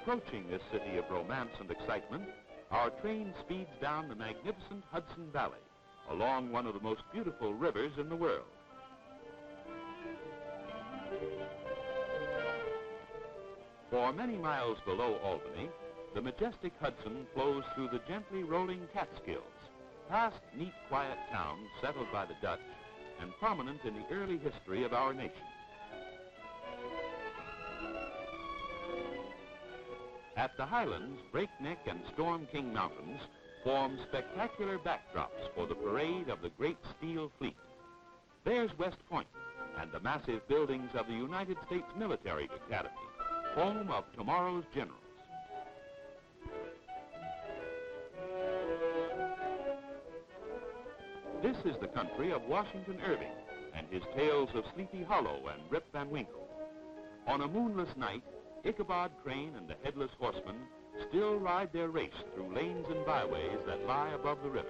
Approaching this city of romance and excitement, our train speeds down the magnificent Hudson Valley, along one of the most beautiful rivers in the world. For many miles below Albany, the majestic Hudson flows through the gently rolling Catskills, past neat, quiet towns settled by the Dutch and prominent in the early history of our nation. At the Highlands, Breakneck and Storm King Mountains form spectacular backdrops for the parade of the great steel fleet. There's West Point and the massive buildings of the United States Military Academy, home of tomorrow's generals. This is the country of Washington Irving and his tales of Sleepy Hollow and Rip Van Winkle. On a moonless night, Ichabod Crane and the Headless Horseman still ride their race through lanes and byways that lie above the river.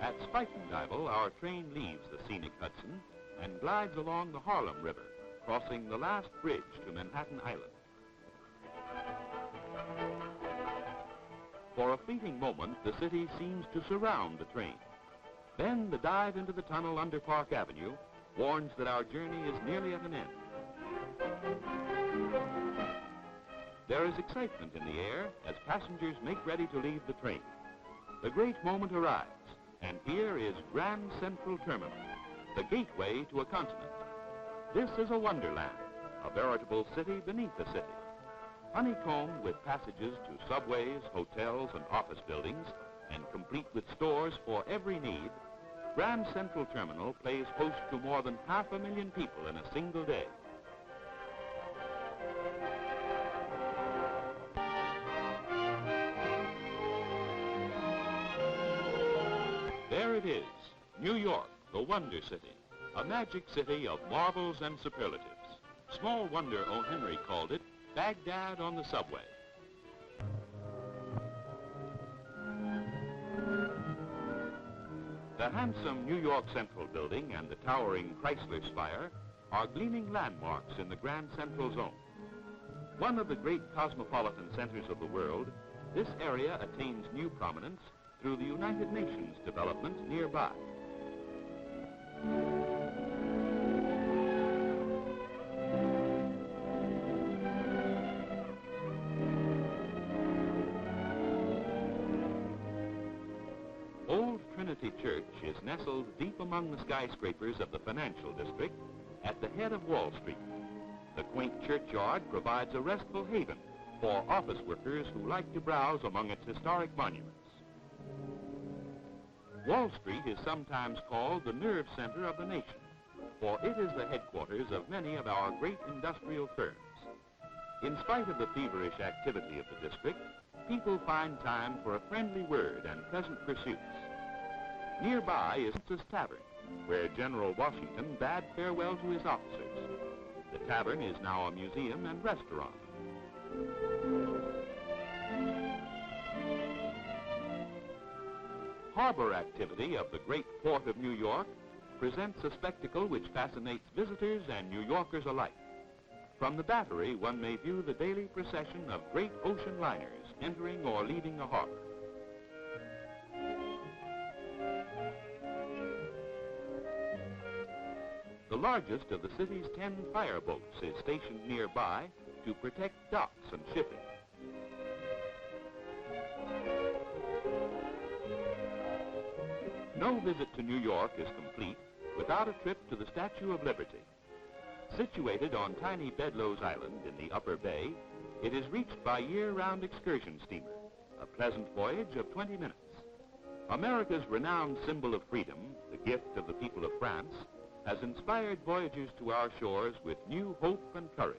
At Spikenduyville, our train leaves the scenic Hudson and glides along the Harlem River, crossing the last bridge to Manhattan Island. For a fleeting moment, the city seems to surround the train. Then the dive into the tunnel under Park Avenue warns that our journey is nearly at an end. There is excitement in the air as passengers make ready to leave the train. The great moment arrives, and here is Grand Central Terminal, the gateway to a continent. This is a wonderland, a veritable city beneath a city. Honeycombed with passages to subways, hotels, and office buildings, and complete with stores for every need, Grand Central Terminal plays host to more than 500,000 people in a single day. There it is, New York, the Wonder City, a magic city of marvels and superlatives. Small wonder O. Henry called it Baghdad on the subway. The handsome New York Central Building and the towering Chrysler Spire are gleaming landmarks in the Grand Central Zone. One of the great cosmopolitan centers of the world, this area attains new prominence through the United Nations development nearby. Old Trinity Church is nestled deep among the skyscrapers of the financial district at the head of Wall Street. The quaint churchyard provides a restful haven for office workers who like to browse among its historic monuments. Wall Street is sometimes called the nerve center of the nation, for it is the headquarters of many of our great industrial firms. In spite of the feverish activity of the district, people find time for a friendly word and pleasant pursuits. Nearby is Princess Tavern, where General Washington bade farewell to his officers. The tavern is now a museum and restaurant. Harbor activity of the great port of New York presents a spectacle which fascinates visitors and New Yorkers alike. From the Battery, one may view the daily procession of great ocean liners entering or leaving the harbor. The largest of the city's 10 fireboats is stationed nearby to protect docks and shipping. No visit to New York is complete without a trip to the Statue of Liberty. Situated on tiny Bedloes Island in the Upper Bay, it is reached by year-round excursion steamer, a pleasant voyage of 20 minutes. America's renowned symbol of freedom, the gift of the people of France, has inspired voyagers to our shores with new hope and courage.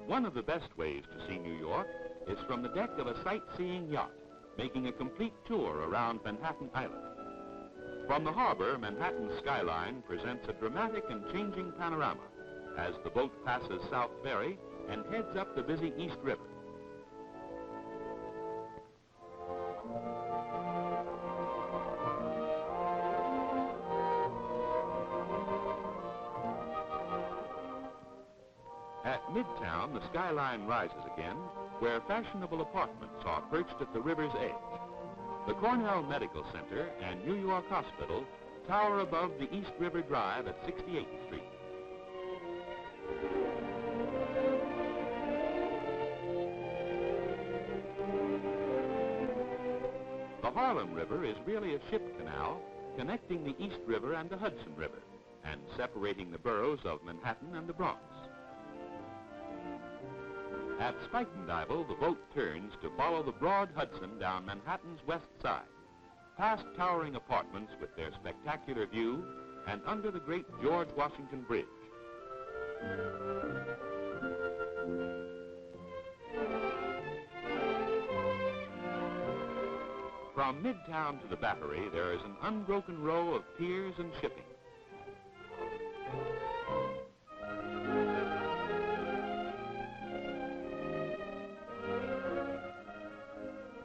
One of the best ways to see New York is from the deck of a sightseeing yacht, making a complete tour around Manhattan Island. From the harbor, Manhattan's skyline presents a dramatic and changing panorama as the boat passes South Ferry and heads up the busy East River. At Midtown, the skyline rises again, where fashionable apartments are perched at the river's edge. The Cornell Medical Center and New York Hospital tower above the East River Drive at 68th Street. The Harlem River is really a ship canal connecting the East River and the Hudson River and separating the boroughs of Manhattan and the Bronx. At Spuytenduyvil, the boat turns to follow the broad Hudson down Manhattan's west side, past towering apartments with their spectacular view and under the great George Washington Bridge. From Midtown to the Battery, there is an unbroken row of piers and shipping.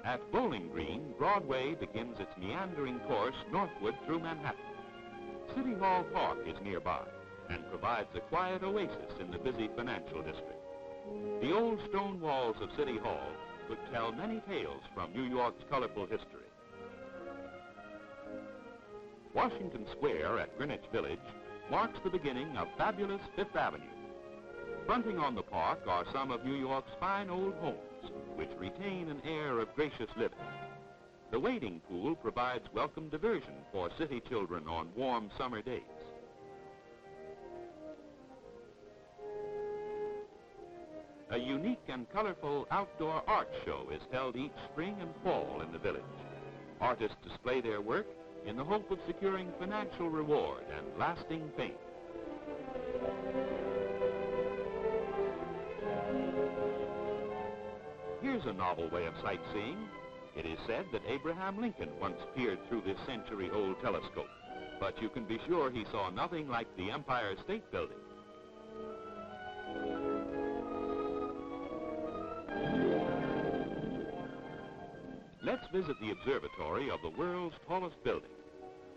At Bowling Green, Broadway begins its meandering course northward through Manhattan. City Hall Park is nearby and provides a quiet oasis in the busy financial district. The old stone walls of City Hall could tell many tales from New York's colorful history. Washington Square at Greenwich Village marks the beginning of fabulous Fifth Avenue. Fronting on the park are some of New York's fine old homes, which retain an air of gracious living. The wading pool provides welcome diversion for city children on warm summer days. A unique and colorful outdoor art show is held each spring and fall in the village. Artists display their work in the hope of securing financial reward and lasting fame. Here's a novel way of sightseeing. It is said that Abraham Lincoln once peered through this century-old telescope, but you can be sure he saw nothing like the Empire State Building. Let's visit the observatory of the world's tallest building.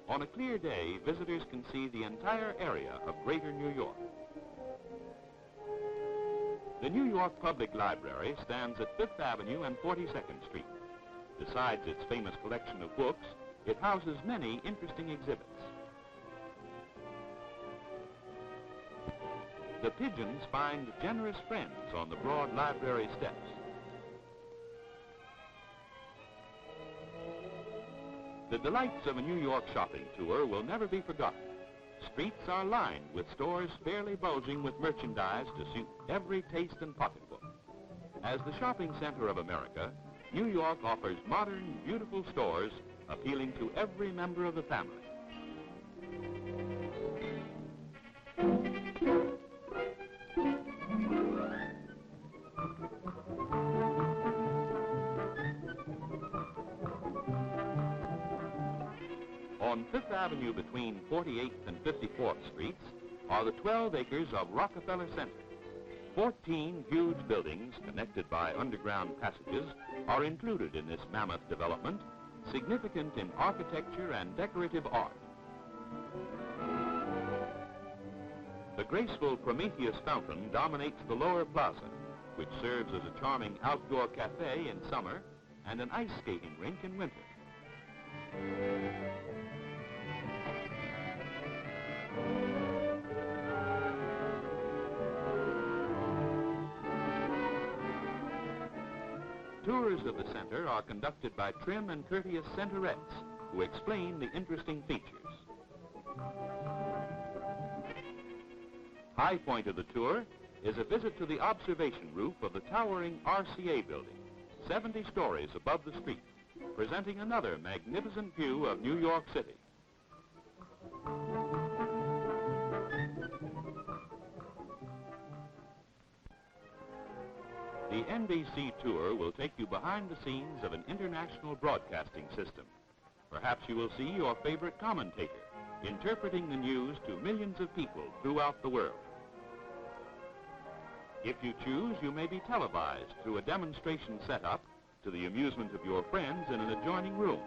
On a clear day, visitors can see the entire area of Greater New York. The New York Public Library stands at 5th Avenue and 42nd Street. Besides its famous collection of books, it houses many interesting exhibits. The pigeons find generous friends on the broad library steps. The delights of a New York shopping tour will never be forgotten. Streets are lined with stores fairly bulging with merchandise to suit every taste and pocketbook. As the shopping center of America, New York offers modern, beautiful stores appealing to every member of the family. On 5th Avenue between 48th and 54th Streets are the 12 acres of Rockefeller Center. 14 huge buildings connected by underground passages are included in this mammoth development, significant in architecture and decorative art. The graceful Prometheus Fountain dominates the lower plaza, which serves as a charming outdoor cafe in summer and an ice skating rink in winter. Tours of the center are conducted by trim and courteous centerettes who explain the interesting features. High point of the tour is a visit to the observation roof of the towering RCA building, 70 stories above the street, presenting another magnificent view of New York City. The NBC tour will take you behind the scenes of an international broadcasting system. Perhaps you will see your favorite commentator interpreting the news to millions of people throughout the world. If you choose, you may be televised through a demonstration setup to the amusement of your friends in an adjoining room.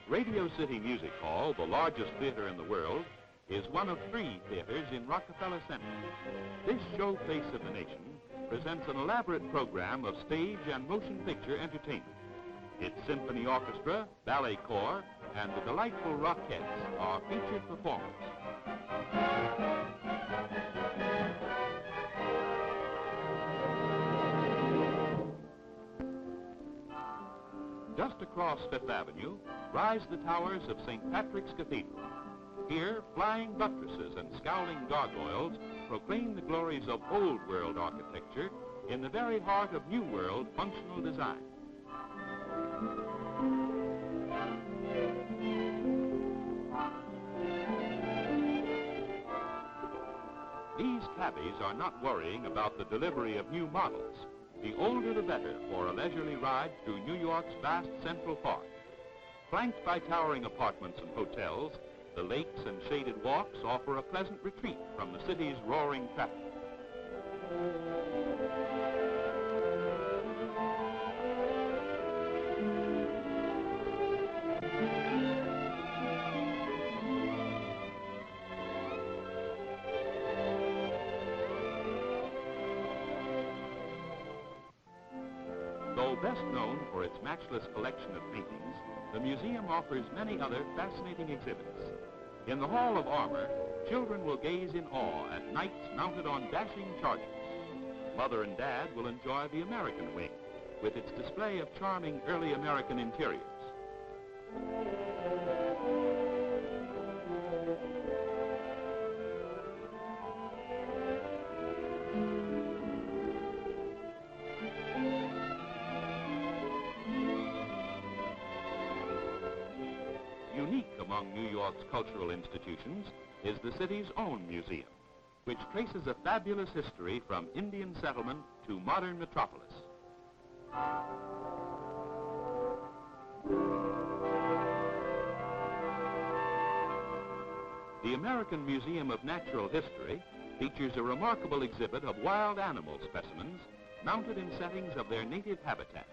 Radio City Music Hall, the largest theater in the world, is one of 3 theaters in Rockefeller Center. This showplace of the nation presents an elaborate program of stage and motion picture entertainment. Its symphony orchestra, ballet corps, and the delightful Rockettes are featured performers. Just across Fifth Avenue rise the towers of St. Patrick's Cathedral. Here, flying buttresses and scowling gargoyles proclaim the glories of Old World architecture in the very heart of New World functional design. These cabbies are not worrying about the delivery of new models. The older the better for a leisurely ride through New York's vast Central Park. Flanked by towering apartments and hotels, the lakes and shaded walks offer a pleasant retreat from the city's roaring traffic. Though best known for its matchless collection of paintings, the museum offers many other fascinating exhibits. In the Hall of Armor, children will gaze in awe at knights mounted on dashing chargers. Mother and Dad will enjoy the American wing, with its display of charming early American interiors. Unique among New York's cultural institutions is the city's own museum, which traces a fabulous history from Indian settlement to modern metropolis. The American Museum of Natural History features a remarkable exhibit of wild animal specimens mounted in settings of their native habitat.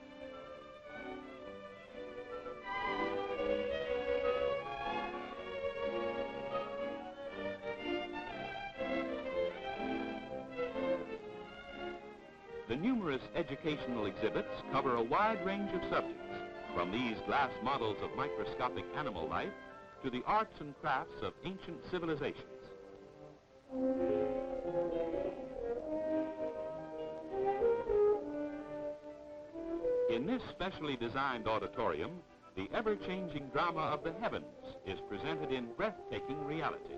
The numerous educational exhibits cover a wide range of subjects, from these glass models of microscopic animal life to the arts and crafts of ancient civilizations. In this specially designed auditorium, the ever-changing drama of the heavens is presented in breathtaking reality.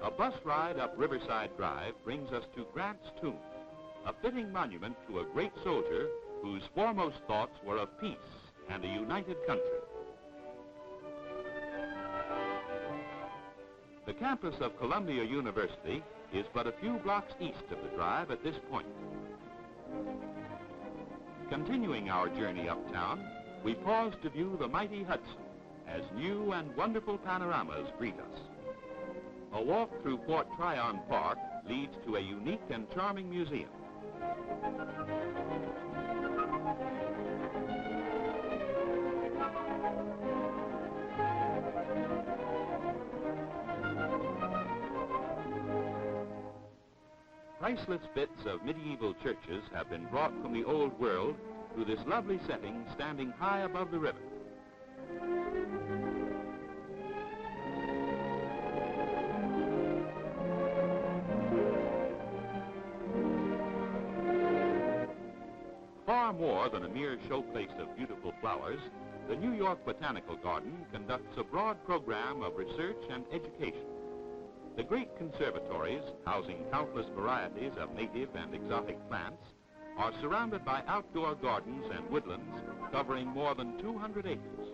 A bus ride up Riverside Drive brings us to Grant's tomb, a fitting monument to a great soldier whose foremost thoughts were of peace and a united country. The campus of Columbia University is but a few blocks east of the drive at this point. Continuing our journey uptown, we pause to view the mighty Hudson as new and wonderful panoramas greet us. A walk through Fort Tryon Park leads to a unique and charming museum. Priceless bits of medieval churches have been brought from the old world to this lovely setting standing high above the river. Far more than a mere showplace of beautiful flowers, the New York Botanical Garden conducts a broad program of research and education. The great conservatories, housing countless varieties of native and exotic plants, are surrounded by outdoor gardens and woodlands covering more than 200 acres.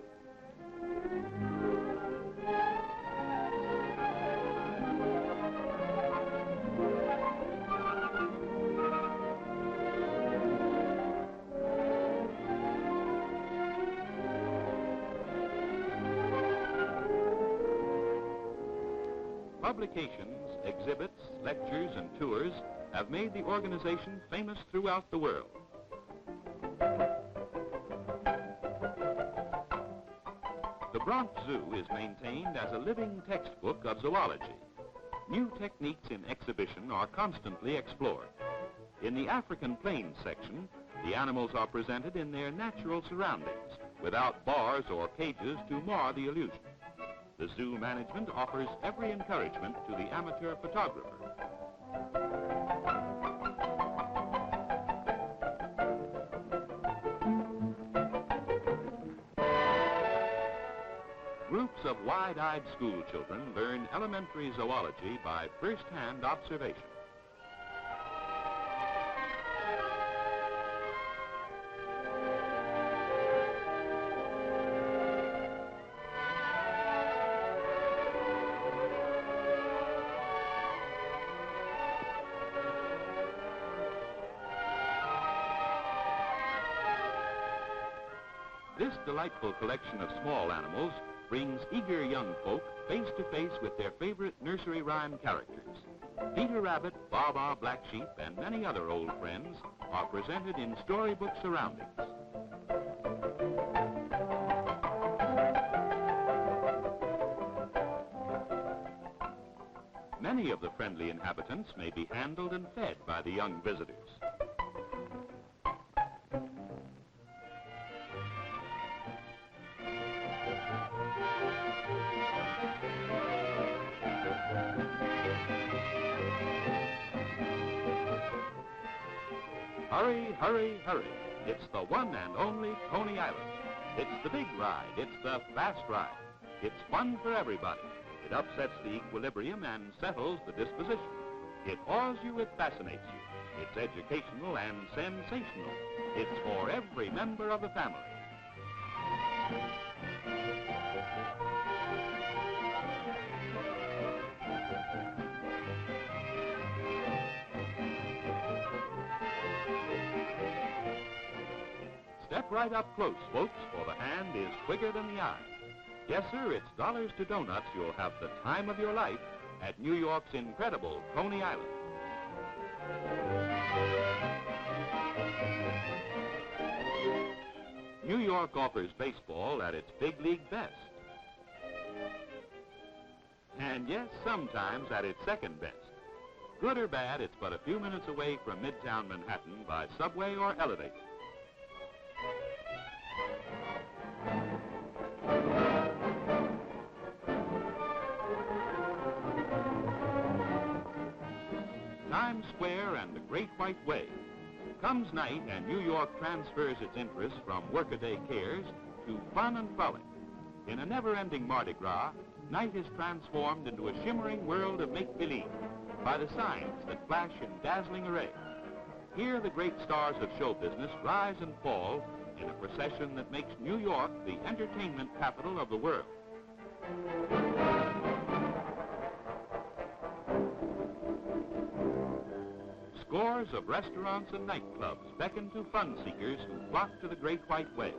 publications, exhibits, lectures, and tours have made the organization famous throughout the world. The Bronx Zoo is maintained as a living textbook of zoology. New techniques in exhibition are constantly explored. In the African Plains section, the animals are presented in their natural surroundings, without bars or cages to mar the illusion. The zoo management offers every encouragement to the amateur photographer. Groups of wide-eyed school children learn elementary zoology by first-hand observation. This delightful collection of small animals brings eager young folk face to face with their favorite nursery rhyme characters. Peter Rabbit, Baa, Black Sheep, and many other old friends are presented in storybook surroundings. Many of the friendly inhabitants may be handled and fed by the young visitors. Hurry, hurry, hurry. It's the one and only Coney Island. It's the big ride. It's the fast ride. It's fun for everybody. It upsets the equilibrium and settles the disposition. It awes you, it fascinates you. It's educational and sensational. It's for every member of the family. Step right up close, folks, for the hand is quicker than the eye. Yes, sir, it's dollars to donuts. You'll have the time of your life at New York's incredible Coney Island. New York offers baseball at its big league best. And yes, sometimes at its second best. Good or bad, it's but a few minutes away from Midtown Manhattan by subway or elevator. Times Square and the Great White Way. Comes night and New York transfers its interest from workaday cares to fun and frolic. In a never-ending Mardi Gras, night is transformed into a shimmering world of make-believe by the signs that flash in dazzling array. Here the great stars of show business rise and fall in a procession that makes New York the entertainment capital of the world. Scores of restaurants and nightclubs beckon to fun seekers who flock to the Great White Way.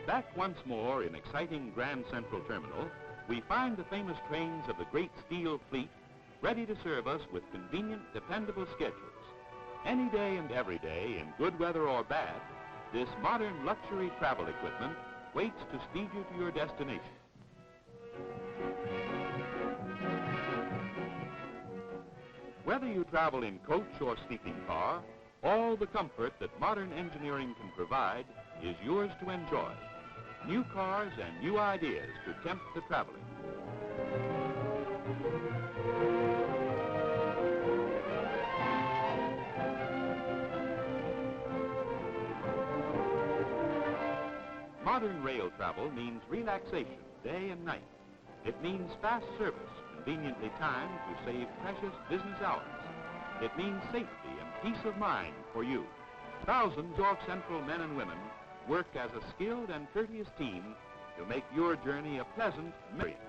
Back once more in exciting Grand Central Terminal, we find the famous trains of the great steel fleet ready to serve us with convenient, dependable schedules. Any day and every day, in good weather or bad, this modern luxury travel equipment waits to speed you to your destination. Whether you travel in coach or sleeping car, all the comfort that modern engineering can provide is yours to enjoy. New cars and new ideas to tempt the traveler. Modern rail travel means relaxation day and night. It means fast service, conveniently timed to save precious business hours. It means safety and peace of mind for you. Thousands of York Central men and women work as a skilled and courteous team to make your journey a pleasant experience.